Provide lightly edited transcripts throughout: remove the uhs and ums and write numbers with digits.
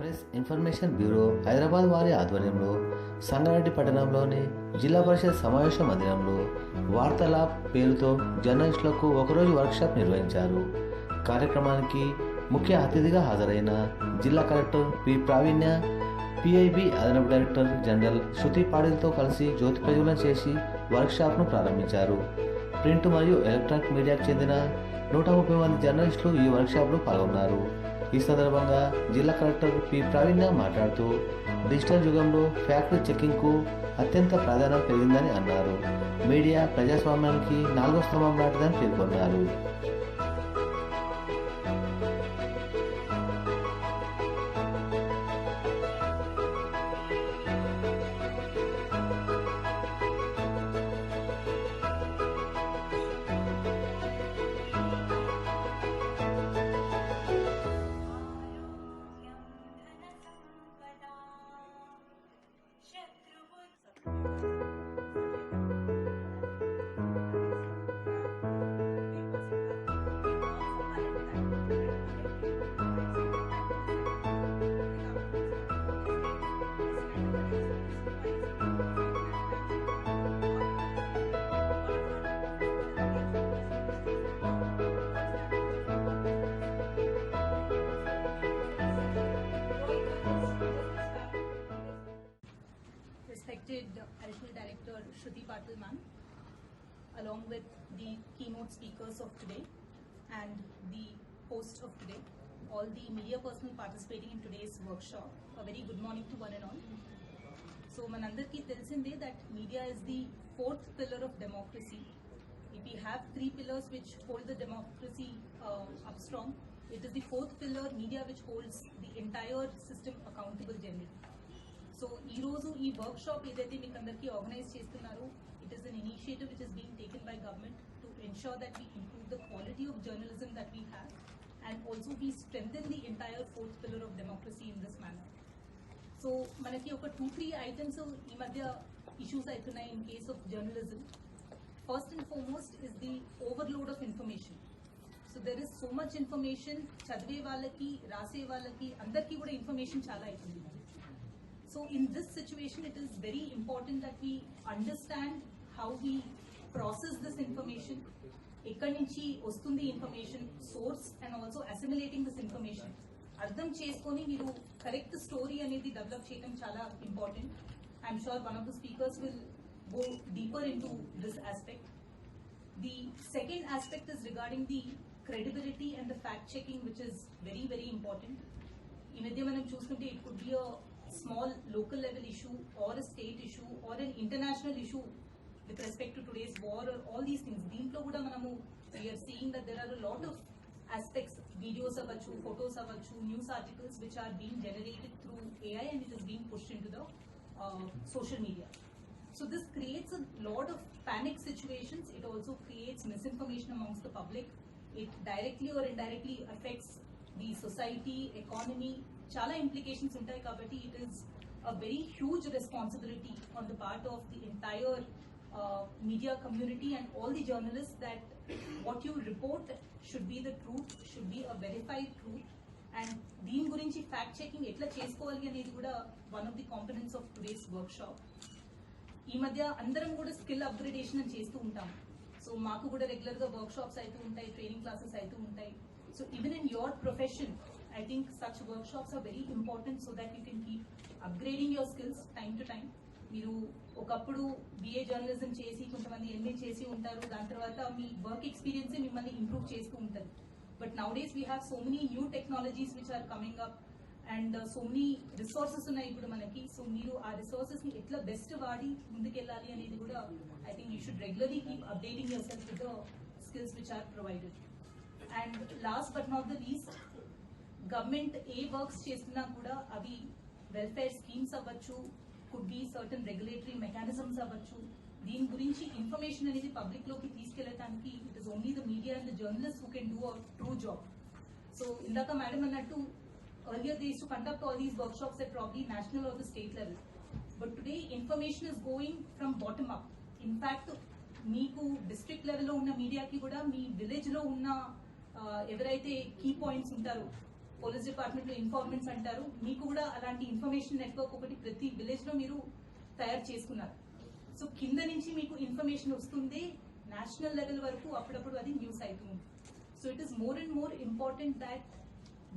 Press information bureau Hyderabad వారి ఆధ్వర్యంలో సంగారెడ్డి పట్టణంలోని జిల్లా పరిషత్ సమావేశ మందిరంలో వార్తల పేరుతో జర్నలిస్టులకు ఒకరోజు వర్క్షాప్ నిర్వహించారు. కార్యక్రమానికి ముఖ్య అతిథిగా హాజరైన జిల్లా కలెక్టర్ పి ప్రావీణ్య, పిఐబి అదనపు డైరెక్టర్ జనరల్ శృతి పాటిల్తో కలిసి జ్యోతి ప్రజ్వలన చేసి వర్క్షాప్ను ప్రారంభించారు. ప్రింట్ మరియు ఎలక్ట్రానిక్ మీడియాకు చెందిన 130 మంది జర్నలిస్టులు ఈ వర్క్షాప్లో పాల్గొన్నారు. ఈ సందర్భంగా జిల్లా కలెక్టర్ పి ప్రావీణ్య మాట్లాడుతూ డిజిటల్ యుగంలో ఫ్యాక్ట్ చెకింగ్కు అత్యంత ప్రాధాన్యత పెరిగిందని అన్నారు. మీడియా ప్రజాస్వామ్యానికి 4వ స్తంభం లాంటిదని పేర్కొన్నారు. Respected Additional Director Shruti Patil ma'am, along with the keynote speakers of today and the host of today, all the media personnel participating in today's workshop, a very good morning to one and all. So manandarki telisinde that media is the fourth pillar of democracy. If we have three pillars which hold the democracy up strong, it is the fourth pillar, media, which holds the entire system accountable generally. So ఈ రోజు ఈ work shop ఏదైతే మీకు అందరికీ organise చేస్తున్నారో, it is an initiative which is being taken by government to ensure that we improve the quality of journalism that we have and also we strengthen the entire fourth pillar of democracy in this manner. So మనకి ఒక 2-3 items ఈ మధ్య issues అవుతున్నాయి in case of journalism. First and foremost is the overload of information. So there is so much information, చదివే వాళ్ళకి, రాసే వాళ్ళకి, అందరికీ కూడా ఇన్ఫర్మేషన్ చాలా అవుతుంది. So in this situation, it is very important that we understand how we process this information, ekkadi nunchi ostundi information, source and also assimilating this information. Ardham cheskoni meeru correct story anedi develop cheyadam chala important. I am sure one of the speakers will go deeper into this aspect. The second aspect is regarding the credibility and the fact checking, which is very, very important. Ee madhya manam chustunte it could be a small local level issue or a state issue or an international issue with respect to today's war or all these things. Deentlo kuda manamu we are seeing that there are a lot of aspects, videos avvachu, photos avvachu, news articles which are being generated through AI and it is being pushed into the social media. So this creates a lot of panic situations. It also creates misinformation amongst the public. It directly or indirectly affects the society, economy. Chala implications untai kabatti it is a very huge responsibility on the part of the entire media community and all the journalists that what you report should be the truth, should be a verified truth, and deen gurinchi fact checking etla chesukovali anedi kuda one of the components of today's workshop. Ee madhya andaram kuda skill upgradation ani chestu untam. So maaku kuda regular ga workshops aitu untai, training classes aitu untai. So even in your profession, I think such workshops are very important so that you can keep upgrading your skills time to time. మీరు ఒకప్పుడు BA journalism చేసి కొంతమంది MA చేసి ఉంటారు, దాని తర్వాత మీ work experience మిమ్మల్ని ఇంప్రూవ్ చేస్తూ ఉంటుంది. But nowadays we have so many new technologies which are coming up and so many resources ఉన్నాయి ఇప్పుడు మనకి. సో మీరు ఆ రిసోర్సెస్ ని ఎట్లా బెస్ట్ వాడి ముందుకెళ్ళాలి అనేది కూడా I think you should regularly keep updating yourself with the skills which are provided. And last but not the least, government ఏ వర్క్స్ చేస్తున్నా కూడా అవి వెల్ఫేర్ స్కీమ్స్ అవ్వచ్చు, could be certain regulatory mechanisms అవ్వచ్చు, దీని గురించి ఇన్ఫర్మేషన్ అనేది public లోకి తీసుకెళ్లడానికి it is only the media and the journalist who can do a true job. So ఇందాక మేడం అన్నట్టు earlier they used to conduct all these workshops at probably national or the state level, but today information is going from bottom up. In fact, మీకు district లెవెల్లో ఉన్న మీడియాకి కూడా మీ village లో ఉన్న ఎవరైతే కీ పాయింట్స్ ఉంటారో పోలీస్ డిపార్ట్మెంట్ లో ఇన్ఫార్మెంట్స్ అంటారు. మీకు కూడా అలాంటి ఇన్ఫర్మేషన్ నెట్వర్క్ ఒకటి ప్రతి విలేజ్ లో మీరు తయారు చేసుకున్నారు. సో కింద నుంచి మీకు ఇన్ఫర్మేషన్ వస్తుంది, నేషనల్ లెవెల్ వరకు అప్పుడప్పుడు అది న్యూస్ అవుతుంది. So it is more and more important that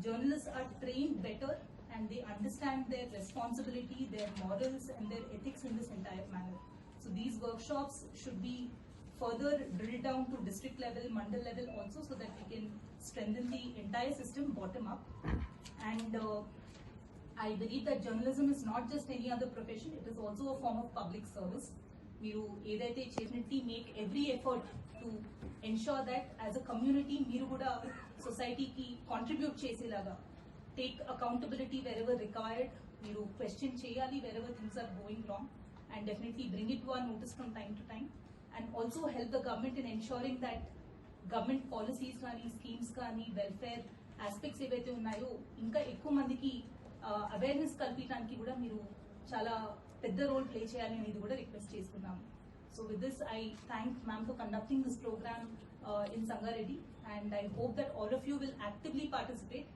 journalists are trained better and they understand their responsibility, their morals and their ethics in this entire manner. So these workshops should be further drilled down to district level, mandal level also, so that we can strengthen the entire system bottom up. And I believe that journalism is not just any other profession, it is also a form of public service. మీరు ఏదైతే చేసినట్టు make every effort to ensure that as a community మీరు కూడా సొసైటీకి contribute చేసేలాగా take accountability wherever required. మీరు question చేయాలి wherever things are going wrong and definitely bring it to our notice from time to time and also help the government in ensuring that government policies కానీ schemes కానీ welfare aspects ఏవైతే ఉన్నాయో ఇంకా ఎక్కువ మందికి awareness కల్పించడానికి కూడా మీరు చాలా పెద్ద రోల్ ప్లే చేయాలి అనేది కూడా రిక్వెస్ట్ చేస్తున్నాము. So with this I thank ma'am for conducting this programme in Sangareddy and I hope that all of you will actively participate.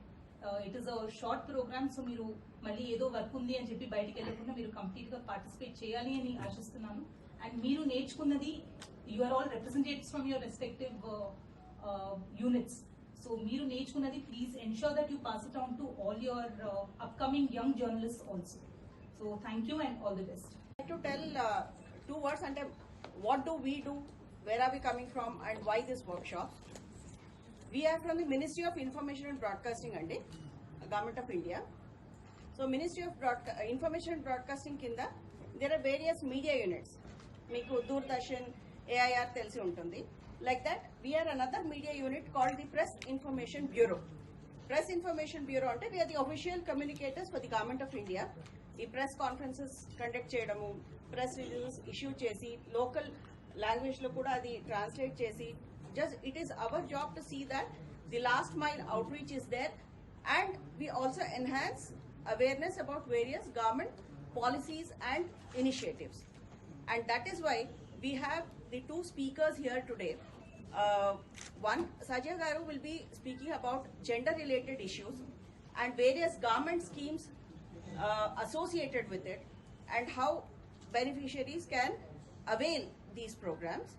It is a short programme, so మీరు మళ్ళీ ఏదో వర్క్ ఉంది అని చెప్పి బయటికి వెళ్ళకుండా మీరు కంప్లీట్ గా పార్టిసిపేట్ చేయాలి అని ఆశిస్తున్నాను. అండ్ మీరు నేర్చుకున్నది you are all representatives from your respective units. So మీరు నేర్చుకున్నది please ensure that you pass it on to all your upcoming young journalist also. So thank you and all the best. I'd like to tell two words and what do we do, where are we coming from and why this workshop. We are from the Ministry of Information and Broadcasting and Government of India. So Ministry of Information and Broadcasting kinda there are various media units. Meeku Doordarshan, AIR telsi untundi. Like that we are another media unit called the Press Information Bureau. Press Information Bureau ante we are the official communicators for the Government of India. ఈ press conferences conduct చేయడము, press releases issue చేసి local language లో కూడా అది translate చేసి just it is our job to see that the last mile outreach is there and we also enhance awareness about various government policies and initiatives. And that is why we have the two speakers here today. One, Sajja Garu will be speaking about gender related issues and various government schemes associated with it and how beneficiaries can avail these programs.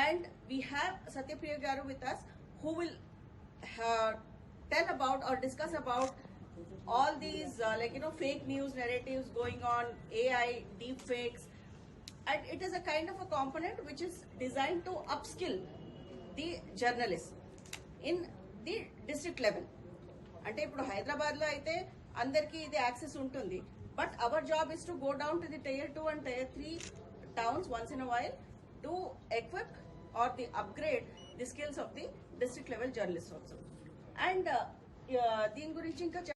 And we have Satyapriya Garu with us who will tell about or discuss about all these fake news narratives going on, AI, deep fakes, and it is a kind of a component which is designed to upskill the journalists in the district level. అంటే ఇప్పుడు హైదరాబాద్ లో అయితే అందరికీ ఇది access ఉంటుంది, but our job is to go down to the Tier 2 and Tier 3 towns once in a while to equip or the upgrade the skills of the district level journalists also. And దీని గురించి ఇంకా